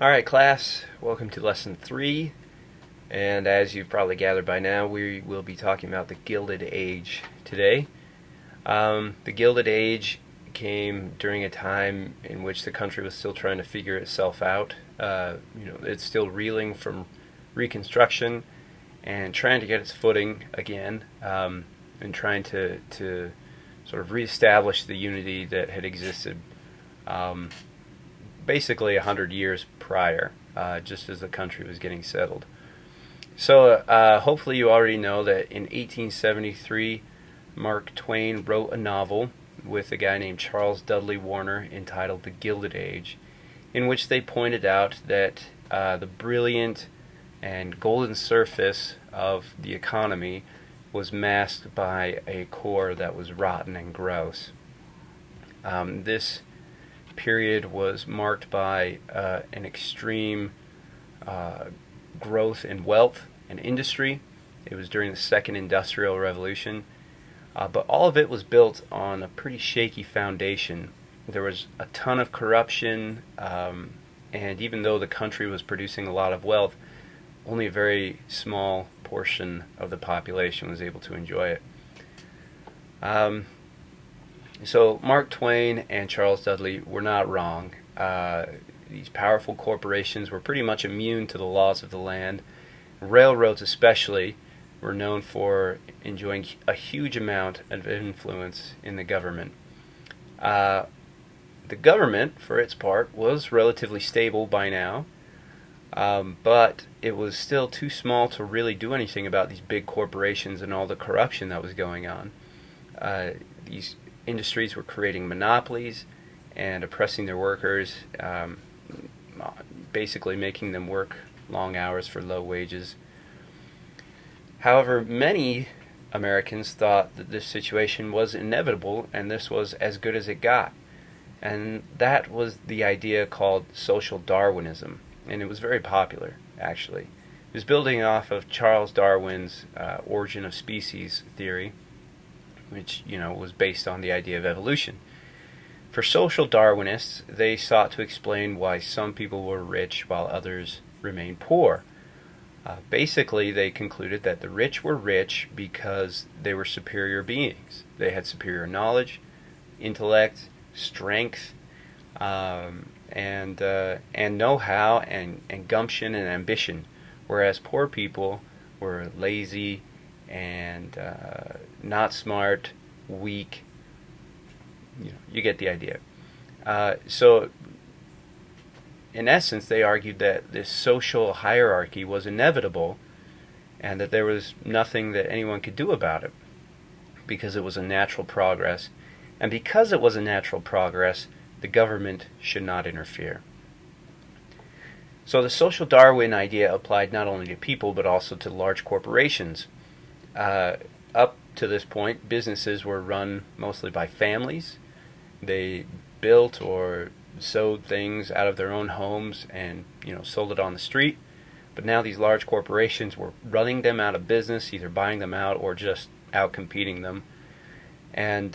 Alright, class, welcome to lesson 3. And as you've probably gathered by now, we will be talking about the Gilded Age today. The Gilded Age came during a time in which the country was still trying to figure itself out. It's still reeling from Reconstruction and trying to get its footing again, and trying to sort of reestablish the unity that had existed basically 100 years prior, just as the country was getting settled. So hopefully you already know that in 1873, Mark Twain wrote a novel with a guy named Charles Dudley Warner entitled The Gilded Age, in which they pointed out that the brilliant and golden surface of the economy was masked by a core that was rotten and gross. This period was marked by an extreme growth in wealth and industry. It was during the Second Industrial Revolution, but all of it was built on a pretty shaky foundation. There was a ton of corruption, and even though the country was producing a lot of wealth, only a very small portion of the population was able to enjoy it. So Mark Twain and Charles Dudley were not wrong. These powerful corporations were pretty much immune to the laws of the land. Railroads especially were known for enjoying a huge amount of influence in the government. The government, for its part, was relatively stable by now, but it was still too small to really do anything about these big corporations and all the corruption that was going on. These industries were creating monopolies and oppressing their workers, basically making them work long hours for low wages. However, many Americans thought that this situation was inevitable and this was as good as it got. And that was the idea called social Darwinism, and it was very popular, actually. It was building off of Charles Darwin's origin of species theory, which, was based on the idea of evolution. For social Darwinists, they sought to explain why some people were rich while others remained poor. Basically, they concluded that the rich were rich because they were superior beings. They had superior knowledge, intellect, strength, and know-how, and gumption and ambition, whereas poor people were lazy and not smart, weak. You get the idea. So, in essence, they argued that this social hierarchy was inevitable and that there was nothing that anyone could do about it because it was a natural progress. And because it was a natural progress, the government should not interfere. So the social Darwin idea applied not only to people but also to large corporations. Up to this point, businesses were run mostly by families. They built or sewed things out of their own homes and sold it on the street. But now these large corporations were running them out of business, either buying them out or just out-competing them. And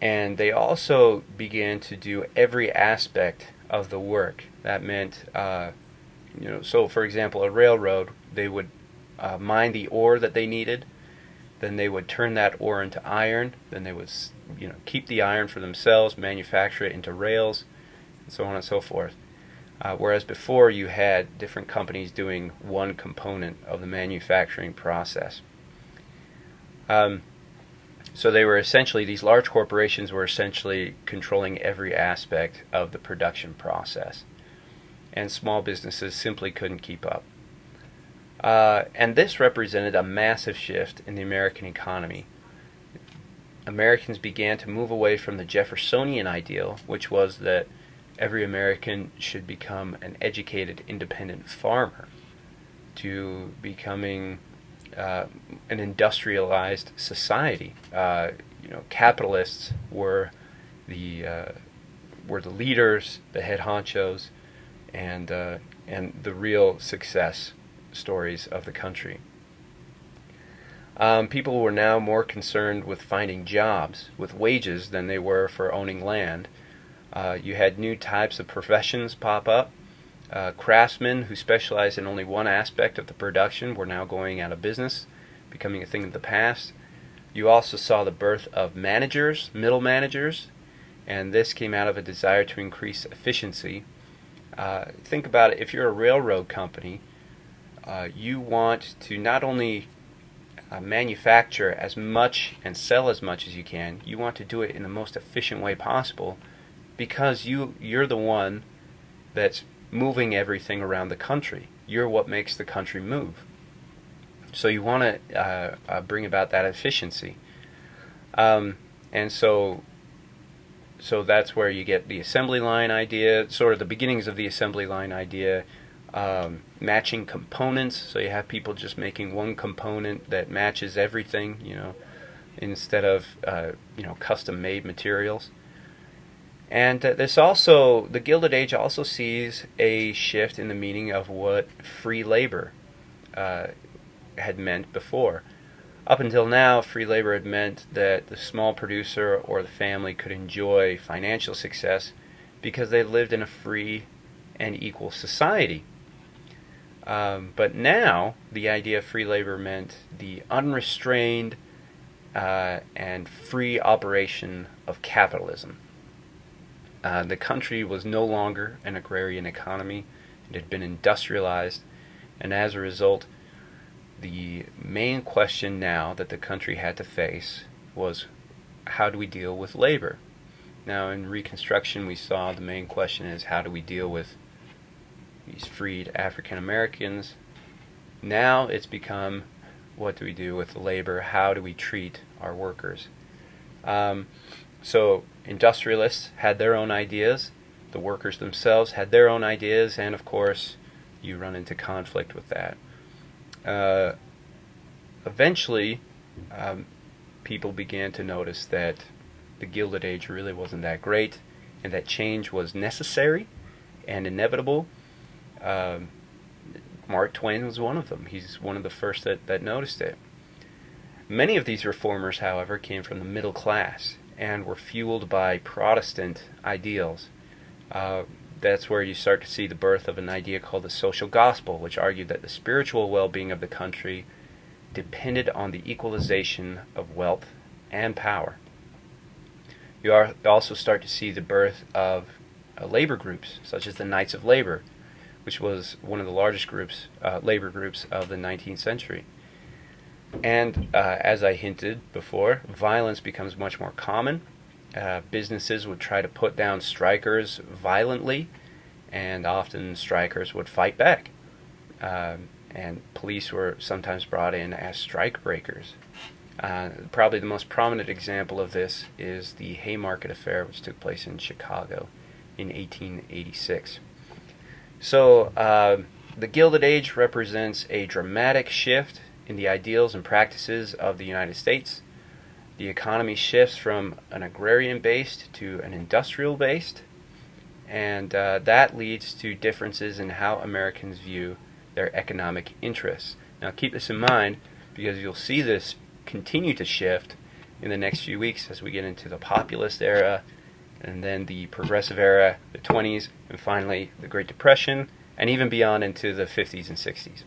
they also began to do every aspect of the work. That meant, so for example, a railroad, they would mine the ore that they needed, then they would turn that ore into iron, then they would keep the iron for themselves, manufacture it into rails, and so on and so forth. Whereas before you had different companies doing one component of the manufacturing process. So these large corporations were essentially controlling every aspect of the production process, and small businesses simply couldn't keep up. And this represented a massive shift in the American economy. Americans began to move away from the Jeffersonian ideal, which was that every American should become an educated, independent farmer, to becoming an industrialized society. Capitalists were the leaders, the head honchos, and the real success stories of the country. People were now more concerned with finding jobs with wages than they were for owning land. You had new types of professions pop up. Craftsmen who specialized in only one aspect of the production were now going out of business, becoming a thing of the past. You also saw the birth of managers, middle managers, and this came out of a desire to increase efficiency. Think about it. If you're a railroad company, you want to not only manufacture as much and sell as much as you can, you want to do it in the most efficient way possible, because you're the one that's moving everything around the country. You're what makes the country move. So you want to bring about that efficiency. And so that's where you get the assembly line idea, sort of the beginnings of the assembly line idea, matching components. So you have people just making one component that matches everything, instead of custom-made materials. And the Gilded Age also sees a shift in the meaning of what free labor had meant before. Up until now, free labor had meant that the small producer or the family could enjoy financial success because they lived in a free and equal society. But now, the idea of free labor meant the unrestrained and free operation of capitalism. The country was no longer an agrarian economy. It had been industrialized, and as a result, the main question now that the country had to face was, how do we deal with labor? Now, in Reconstruction, we saw the main question is, how do we deal with these freed African Americans? Now it's become, what do we do with labor? How do we treat our workers? So industrialists had their own ideas, the workers themselves had their own ideas, and of course you run into conflict with that. Eventually, people began to notice that the Gilded Age really wasn't that great, and that change was necessary and inevitable. Mark Twain was one of them. He's one of the first that noticed it. Many of these reformers, however, came from the middle class and were fueled by Protestant ideals. That's where you start to see the birth of an idea called the social gospel, which argued that the spiritual well-being of the country depended on the equalization of wealth and power. You also start to see the birth of labor groups, such as the Knights of Labor, which was one of the largest labor groups of the 19th century. And as I hinted before, violence becomes much more common. Businesses would try to put down strikers violently, and often strikers would fight back. And police were sometimes brought in as strike breakers. Probably the most prominent example of this is the Haymarket Affair, which took place in Chicago in 1886. So the Gilded Age represents a dramatic shift in the ideals and practices of the United States. The economy shifts from an agrarian-based to an industrial-based, and that leads to differences in how Americans view their economic interests. Now keep this in mind, because you'll see this continue to shift in the next few weeks as we get into the populist era, and then the progressive era, the 20s, and finally the Great Depression, and even beyond into the 50s and 60s.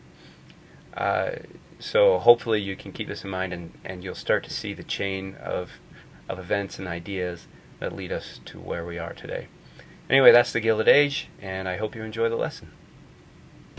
So hopefully you can keep this in mind, and you'll start to see the chain of events and ideas that lead us to where we are today. Anyway, that's the Gilded Age, and I hope you enjoy the lesson.